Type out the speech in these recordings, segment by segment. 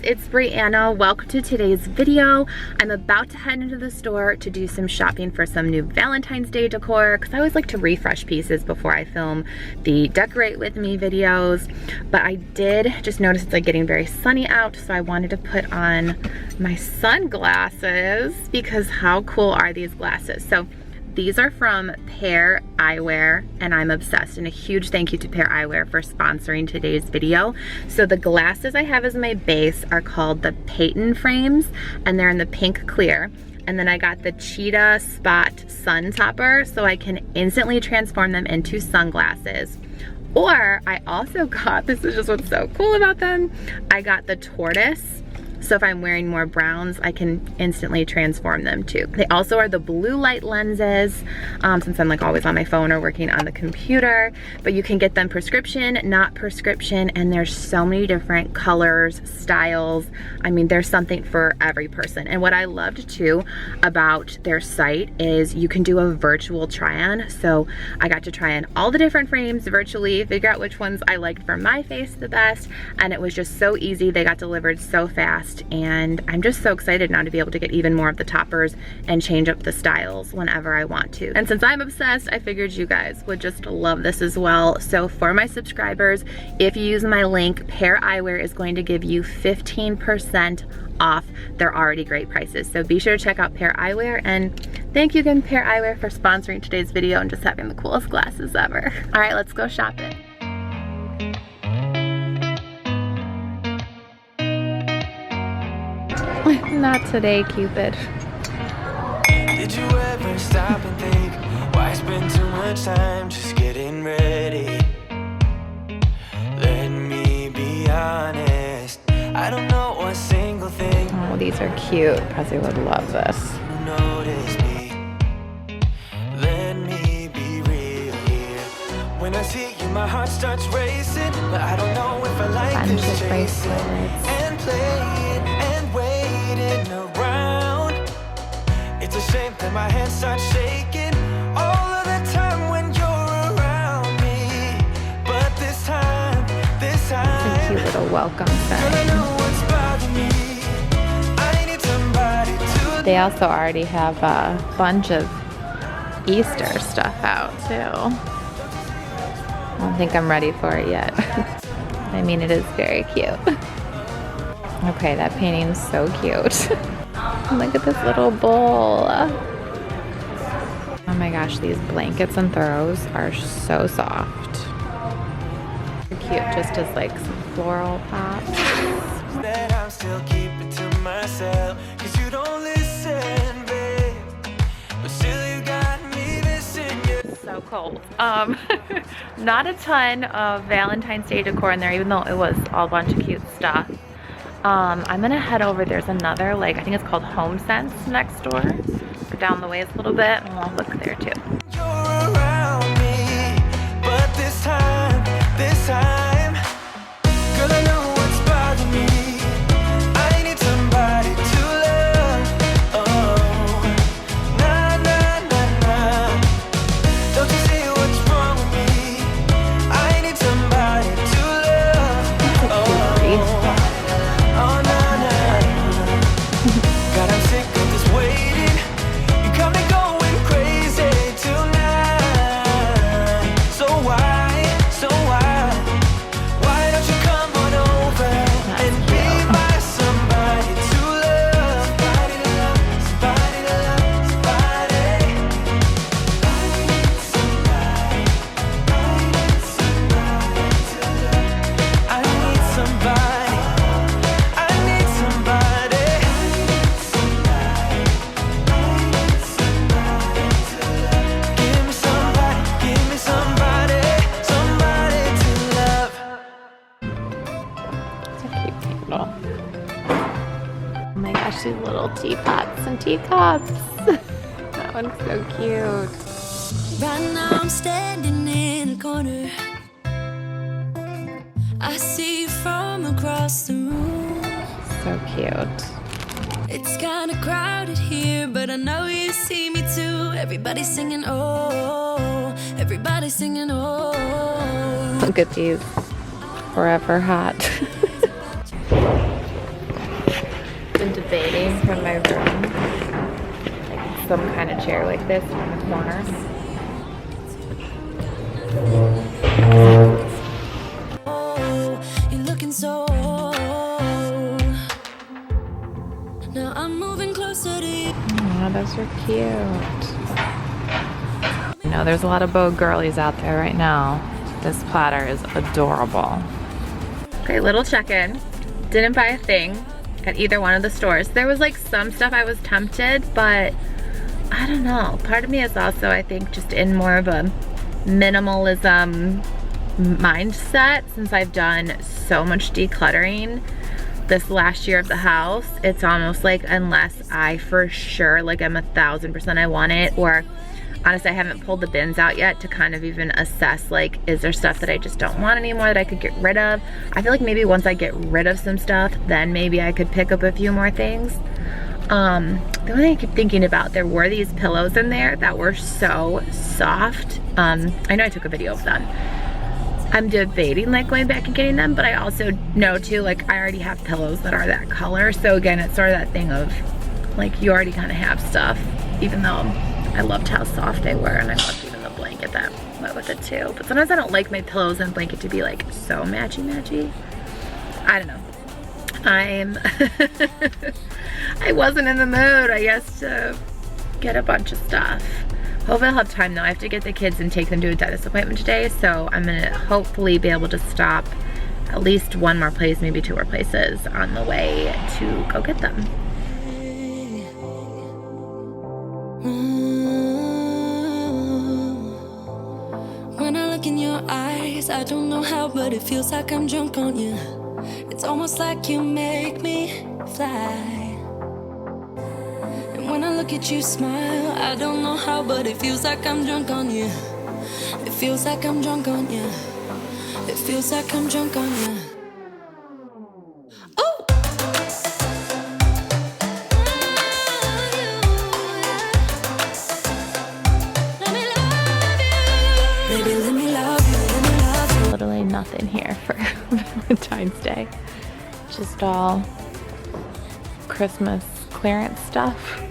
it's Brianna. Welcome to today's video. I'm about to head into the store to do some shopping for some new Valentine's Day decor because I always like to refresh pieces before I film the decorate with me videos. But I did just notice it's like getting very sunny out, so I wanted to put on my sunglasses because how cool are these glasses? So these are from Pair Eyewear, and I'm obsessed, and a huge thank you to Pair Eyewear for sponsoring today's video. So the glasses I have as my base are called the Peyton frames, and they're in the pink clear. And then I got the Cheetah Spot Sun Topper, so I can instantly transform them into sunglasses. Or I also got, this is just what's so cool about them, I got the Tortoise. So if I'm wearing more browns, I can instantly transform them too. They also are the blue light lenses, since I'm like always on my phone or working on the computer, but you can get them prescription, not prescription, and there's so many different colors, styles. I mean, there's something for every person. And what I loved too about their site is you can do a virtual try-on. So I got to try on all the different frames virtually, figure out which ones I liked for my face the best, and it was just so easy. They got delivered so fast. And I'm just so excited now to be able to get even more of the toppers and change up the styles whenever I want to. And since I'm obsessed, I figured you guys would just love this as well. So for my subscribers, if you use my link, Pair Eyewear is going to give you 15% off their already great prices. So be sure to check out Pair Eyewear, and thank you again, Pair Eyewear, for sponsoring today's video and just having the coolest glasses ever. All right, let's go shopping. Not today, Cupid. Did you ever stop and think, why spend too much time just getting ready? Let me be honest, I don't know a single thing. Oh, these are cute. Prezi would love this. Notice me. Let me be real here. When I see you, my heart starts racing, but I don't know if I like this chasing and playing and waiting around. It's a shame that my hands start shaking all of the time when you're around me. But this time, it's a cute little welcome sign. They also already have a bunch of Easter stuff out too. I don't think I'm ready for it yet. I mean, it is very cute. Okay, that painting's so cute. Look at this little bowl. Oh my gosh, these blankets and throws are so soft. Cute, just as like some floral pops. That I'm still keeping to myself, 'cause you don't listen, babe. But still you got me missing you. So cold. Not a ton of Valentine's Day decor in there, even though it was all a bunch of cute stuff. I'm gonna head over. There's another, like, I think it's called Home Sense next door. Go down the ways a little bit and we'll look there too. You're around me, but this time, girl, I know what's bothering me. I need somebody to love. Oh, nah, nah, nah, nah. Don't you see what's wrong with me? I need somebody to love. Oh, oh, nah, nah. God, I'm sick of this waiting. You got me going crazy tonight. So why don't you come on over and be my somebody to love? Somebody to love, somebody to love, somebody. I need somebody to love. I need somebody. I need somebody. Give me somebody, give me somebody, somebody to love. It's a cute candle. Oh my gosh, these little teapots and teacups. That one's so cute. Right now I'm standing in a corner. I see you from across the room. So cute. It's kinda crowded here, but I know you see me too. Everybody's singing, oh, everybody's singing, oh. Look at these. Forever hot. been debating for my room, like some kind of chair like this in the corner. Oh, you're looking so old. Now I'm moving closer to you. Oh, those are cute. You know, there's a lot of bow girlies out there right now. This platter is adorable. Okay, little check-in. Didn't buy a thing at either one of the stores. There was like some stuff I was tempted, but I don't know. Part of me is also, I think, just in more of a minimalism mindset since I've done so much decluttering this last year of the house. It's almost like unless I for sure, like I'm 1000% I want it, or honestly I haven't pulled the bins out yet to kind of even assess like, is there stuff that I just don't want anymore that I could get rid of? I feel like maybe once I get rid of some stuff, then maybe I could pick up a few more things. The only thing I keep thinking about, there were these pillows in there that were so soft. I know I took a video of them. I'm debating like going back and getting them, but I also know too, like I already have pillows that are that color. So again, it's sort of that thing of like you already kind of have stuff, even though I loved how soft they were and I loved even the blanket that went with it too. But sometimes I don't like my pillows and blanket to be like so matchy-matchy. I don't know. I wasn't in the mood, I guess, to get a bunch of stuff. Hopefully I'll have time though. I have to get the kids and take them to a dentist appointment today, so I'm gonna hopefully be able to stop at least one more place, maybe two more places on the way to go get them. When I look in your eyes, I don't know how, but it feels like I'm drunk on you. It's almost like you make me fly. When I look at you smile, I don't know how, but it feels like I'm drunk on you. It feels like I'm drunk on you. It feels like I'm drunk on you. Oh! Let me love you. Baby, let me love you, let me love you. Literally nothing here for Valentine's Day. Just all Christmas clearance stuff.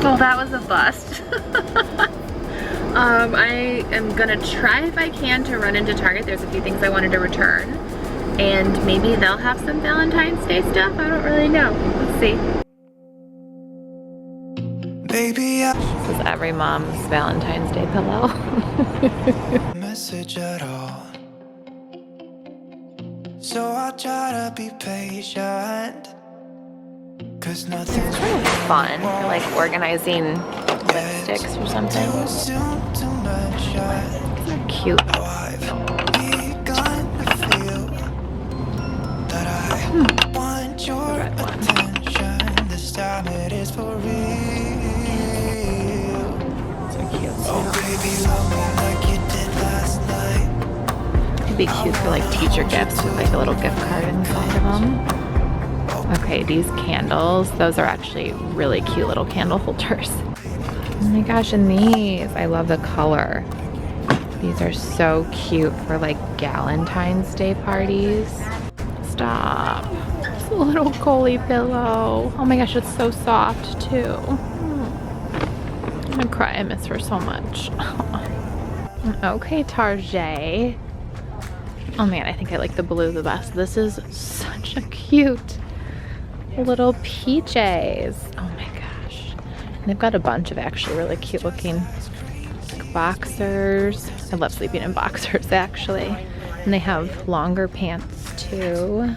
Well, that was a bust. I am gonna try if I can to run into Target. There's a few things I wanted to return, and maybe they'll have some Valentine's Day stuff. I don't really know. Let's see. Baby, this is every mom's Valentine's Day pillow. Message at all. So I try to be patient. It's kind of fun for like organizing lipsticks or something. They're cute. The red one. This time it is for real. So cute. Oh, baby, love me like you did last night. It'd be cute for like teacher gifts with like a little gift card inside of them. Okay, these candles, those are actually really cute little candle holders. Oh my gosh, and these, I love the color. These are so cute for like Valentine's Day parties. Stop. It's a little Coley pillow. Oh my gosh, it's so soft too. I'm gonna cry, I miss her so much. Okay, Target. Oh man, I think I like the blue the best. This is such a cute little PJs. Oh my gosh. And they've got a bunch of actually really cute looking like boxers. I love sleeping in boxers actually. And they have longer pants too.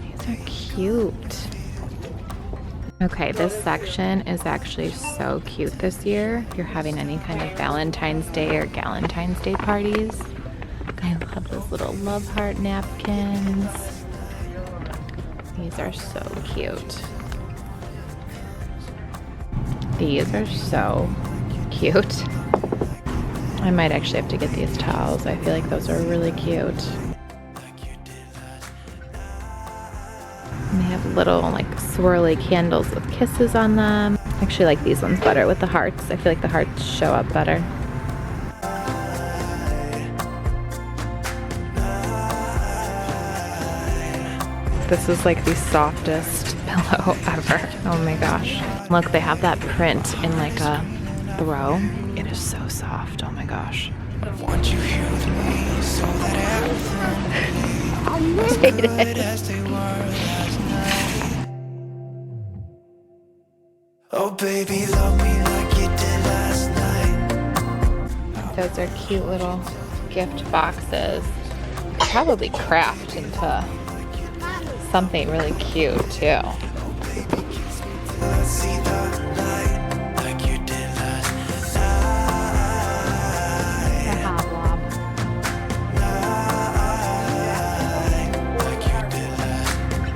These are cute. Okay, this section is actually so cute this year. If you're having any kind of Valentine's Day or Galentine's Day parties. I love those little love heart napkins. These are so cute. These are so cute. I might actually have to get these towels. I feel like those are really cute. And they have little like swirly candles with kisses on them. I actually like these ones better with the hearts. I feel like the hearts show up better. This is like the softest pillow ever. Oh my gosh. Look, they have that print in like a throw. It is so soft. Oh my gosh. Want you here with me so that as they were last night. Oh baby, love me like you did last night. Those are cute little gift boxes. Probably craft into something really cute too. See the light like you did last night. Like you did last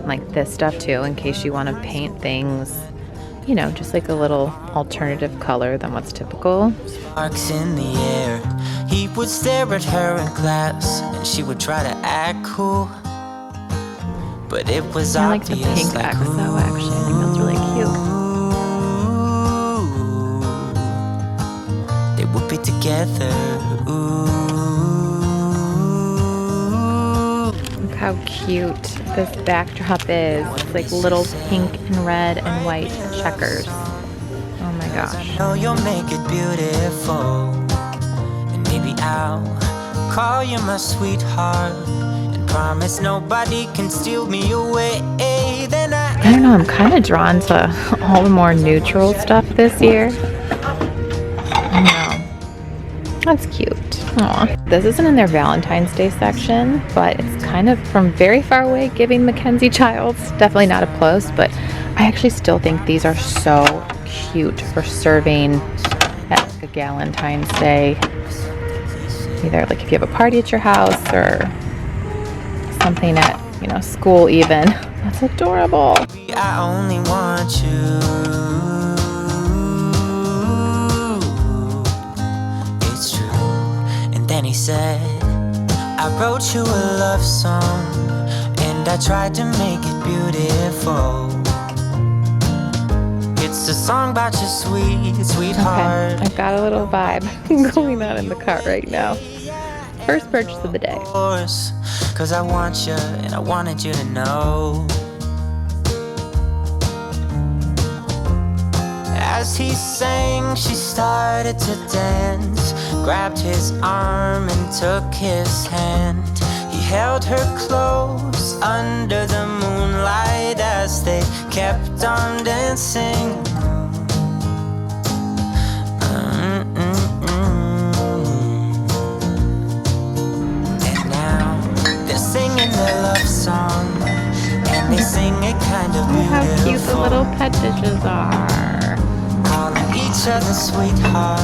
like this stuff too, in case you want to paint things, you know, just like a little alternative color than what's typical. Sparks in the air. He would stare at her in class, and she would try to act cool, but it was I like the obvious. pink XO actually. I think that's really cute. They would be together. Ooh. Look how cute this backdrop is. It's like little pink and red and white checkers. Oh my gosh. I know you'll make it beautiful, and maybe I'll call you my sweetheart and promise nobody can steal me away. Then I don't know, I'm kind of drawn to all the more neutral stuff this year. I know. That's cute. Aw. This isn't in their Valentine's Day section, but it's kind of from very far away giving Mackenzie Childs. Definitely not up close, but I actually still think these are so cute for serving at like a Valentine's Day. Either like if you have a party at your house or something at, you know, school even. That's adorable. I only want you. It's true. And then he said, I wrote you a love song, and I tried to make it beautiful. It's a song about your sweetheart. Okay, I've got a little vibe going on in the cart right now. First purchase of the day. Cause I want you, and I wanted you to know. As he sang, she started to dance, grabbed his arm and took his hand. He held her close under the moonlight as they kept on dancing. And now they're singing their love song, and they sing it kind of beautiful. How cute the little pet dishes are. Calling each other sweetheart.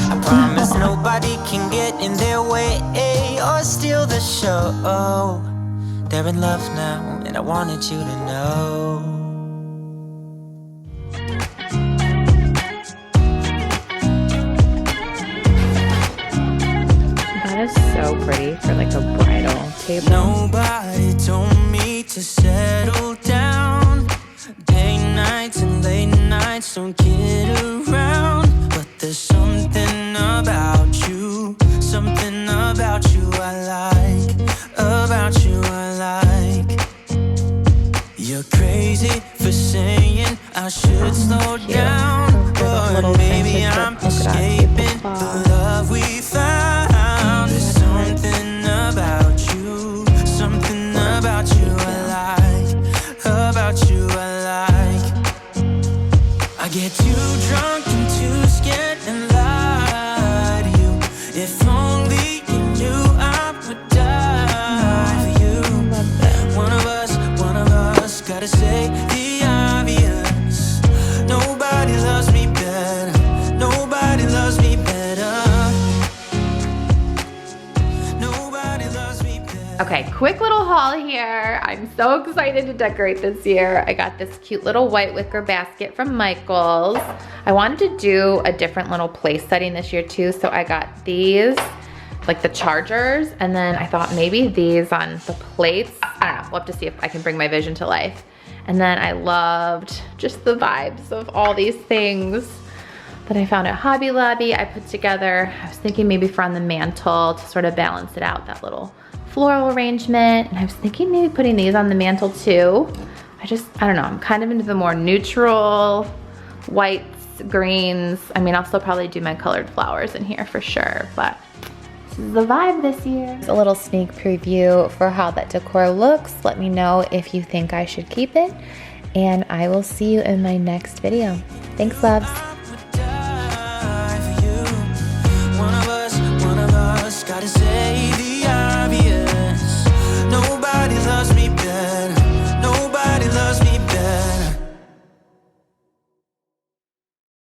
I promise nobody can get in their way or steal the show. They're in love now, and I wanted you to know. That is so pretty for like a bridal table. Nobody told me to settle down. Day nights and late nights don't get around, but there's something about you I like, about you I like. You're crazy for saying I should slow down, but maybe I'm escaping the love we found. There's something about you I like, about you I like. I get too drunk Okay, quick little haul here. I'm so excited to decorate this year. I got this cute little white wicker basket from Michael's. I wanted to do a different little place setting this year too, so I got these, like the chargers, and then I thought maybe these on the plates. I don't know, we'll have to see if I can bring my vision to life. And then I loved just the vibes of all these things that I found at Hobby Lobby. I put together, I was thinking maybe for on the mantle to sort of balance it out, that little floral arrangement. And I was thinking maybe putting these on the mantle too. I don't know, I'm kind of into the more neutral whites, greens. I mean, I'll still probably do my colored flowers in here for sure, but this is the vibe this year. A little sneak preview for how that decor looks. Let me know if you think I should keep it, and I will see you in my next video. Thanks, loves. One of us gotta say the